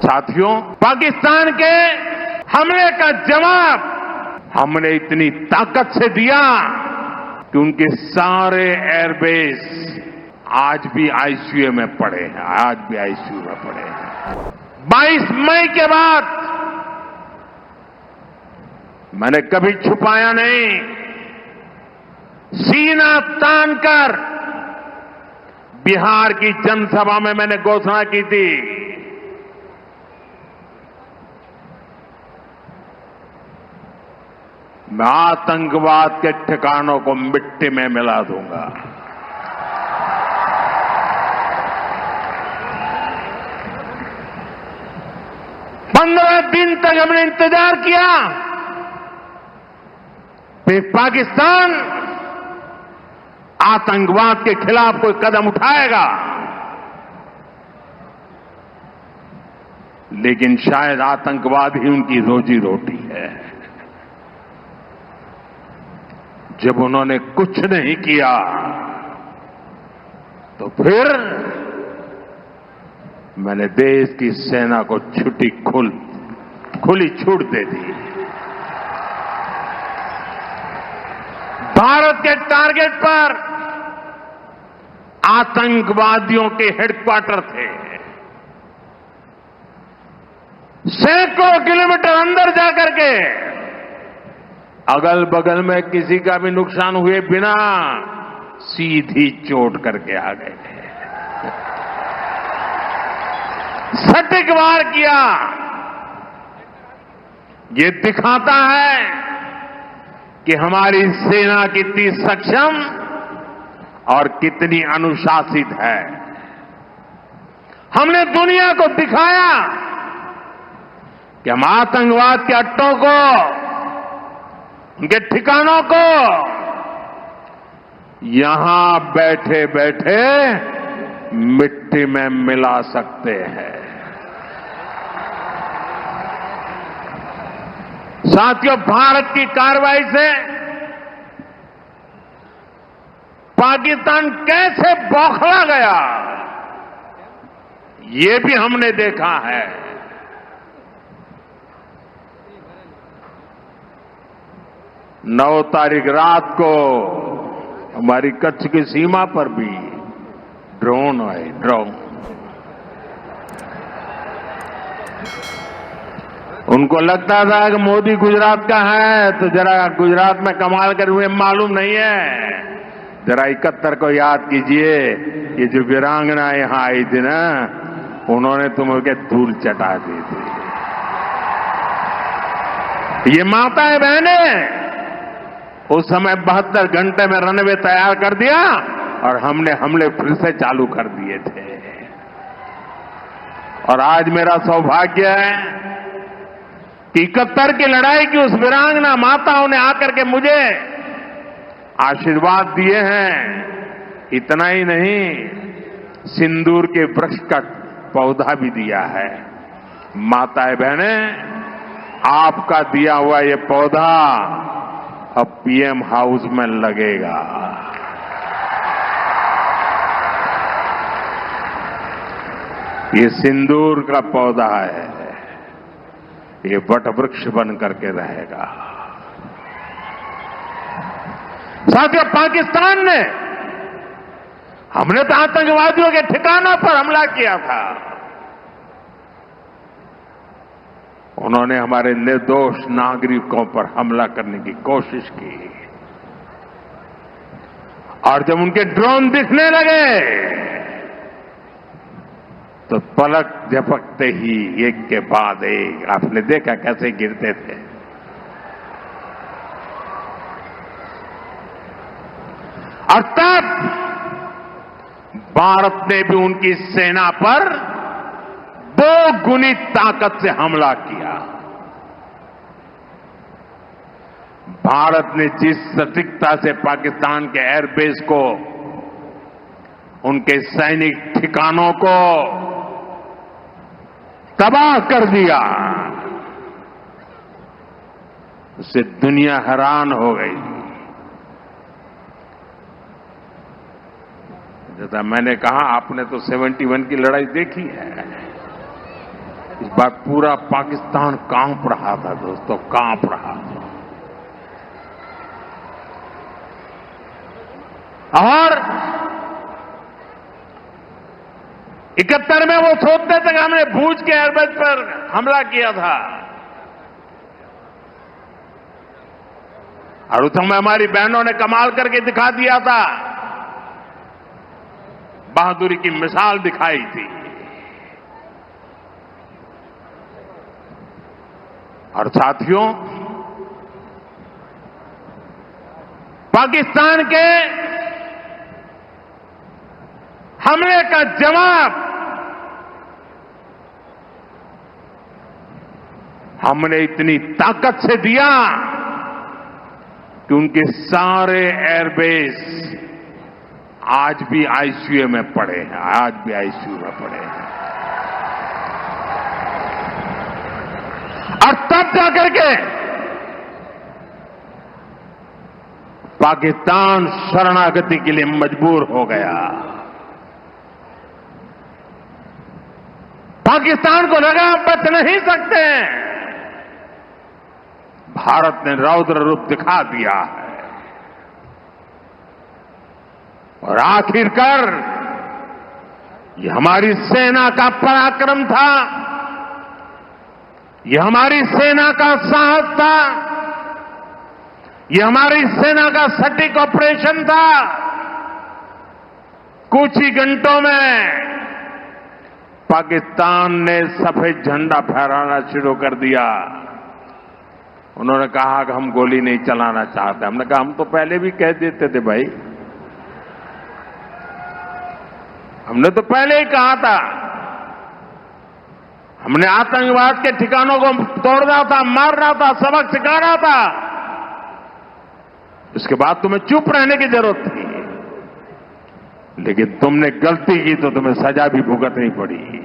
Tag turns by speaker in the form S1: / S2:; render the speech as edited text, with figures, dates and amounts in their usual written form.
S1: साथियों, पाकिस्तान के हमले का जवाब हमने इतनी ताकत से दिया कि उनके सारे एयरबेस आज भी आईसीयू में पड़े हैं, आज भी आईसीयू में पड़े हैं। 22 मई के बाद मैंने कभी छुपाया नहीं, सीना तानकर बिहार की जनसभा में मैंने घोषणा की थी, मैं आतंकवाद के ठिकानों को मिट्टी में मिला दूंगा। पंद्रह दिन तक हमने इंतजार किया, फिर पाकिस्तान आतंकवाद के खिलाफ कोई कदम उठाएगा, लेकिन शायद आतंकवाद ही उनकी रोजी रोटी है। जब उन्होंने कुछ नहीं किया तो फिर मैंने देश की सेना को खुली छूट दे दी। भारत के टारगेट पर आतंकवादियों के हेडक्वार्टर थे, सैकड़ों किलोमीटर अंदर जाकर के अगल बगल में किसी का भी नुकसान हुए बिना सीधी चोट करके आ गए थे, सटीक वार किया। ये दिखाता है कि हमारी सेना कितनी सक्षम और कितनी अनुशासित है। हमने दुनिया को दिखाया कि हम आतंकवाद के अड्डों को, उनके ठिकानों को यहां बैठे बैठे मिट्टी में मिला सकते हैं। साथियों, भारत की कार्रवाई से पाकिस्तान कैसे बौखला गया, ये भी हमने देखा है। नौ तारीख रात को हमारी कच्छ की सीमा पर भी ड्रोन आए, ड्रोन। उनको लगता था कि मोदी गुजरात का है तो जरा गुजरात में कमाल कर हुए मालूम नहीं है। जरा 71 को याद कीजिए, ये जो वीरांगना यहां आई थी ना, उन्होंने तुम्हें धूल चटा दी थी। ये माताएं बहनें उस समय 72 घंटे में रनवे तैयार कर दिया और हमने हमले फिर से चालू कर दिए थे। और आज मेरा सौभाग्य है कि 71 की लड़ाई की उस वीरांगना माताओं ने आकर के मुझे आशीर्वाद दिए हैं। इतना ही नहीं, सिंदूर के वृक्ष का पौधा भी दिया है। माताएं बहनें, आपका दिया हुआ ये पौधा अब पीएम हाउस में लगेगा। ये सिंदूर का पौधा है, ये वट वृक्ष बन करके रहेगा। साथियों, पाकिस्तान ने, हमने तो आतंकवादियों के ठिकानों पर हमला किया था, उन्होंने हमारे निर्दोष नागरिकों पर हमला करने की कोशिश की। और जब उनके ड्रोन दिखने लगे तो पलक झपकते ही एक के बाद एक, आपने देखा कैसे गिरते थे। और तब भारत ने भी उनकी सेना पर 2 गुनी ताकत से हमला किया। भारत ने जिस सटीकता से पाकिस्तान के एयरबेस को, उनके सैनिक ठिकानों को तबाह कर दिया, उससे दुनिया हैरान हो गई। जैसा मैंने कहा, आपने तो 71 की लड़ाई देखी है। इस बार पूरा पाकिस्तान कांप रहा था दोस्तों, कांप रहा था। और 71 में वो सोचते थे कि हमने भूज के एयरबेस पर हमला किया था, और उस समय हमारी बहनों ने कमाल करके दिखा दिया था, बहादुरी की मिसाल दिखाई थी। और साथियों, पाकिस्तान के हमले का जवाब हमने इतनी ताकत से दिया कि उनके सारे एयरबेस आज भी आईसीयू में पड़े हैं, आज भी आईसीयू में पड़े हैं। और तब जाकर के पाकिस्तान शरणागति के लिए मजबूर हो गया। पाकिस्तान को लगा बच नहीं सकते, भारत ने रौद्र रूप दिखा दिया है। और आखिरकार ये हमारी सेना का पराक्रम था, ये हमारी सेना का साहस था, ये हमारी सेना का सटीक ऑपरेशन था। कुछ ही घंटों में पाकिस्तान ने सफेद झंडा फहराना शुरू कर दिया। उन्होंने कहा कि हम गोली नहीं चलाना चाहते। हमने कहा हम तो पहले भी कह देते थे भाई, हमने तो पहले ही कहा था, हमने आतंकवाद के ठिकानों को तोड़ना था, मारना था, सबक सिखाना था। उसके बाद तुम्हें चुप रहने की जरूरत थी, लेकिन तुमने गलती की तो तुम्हें सजा भी भुगतनी पड़ी।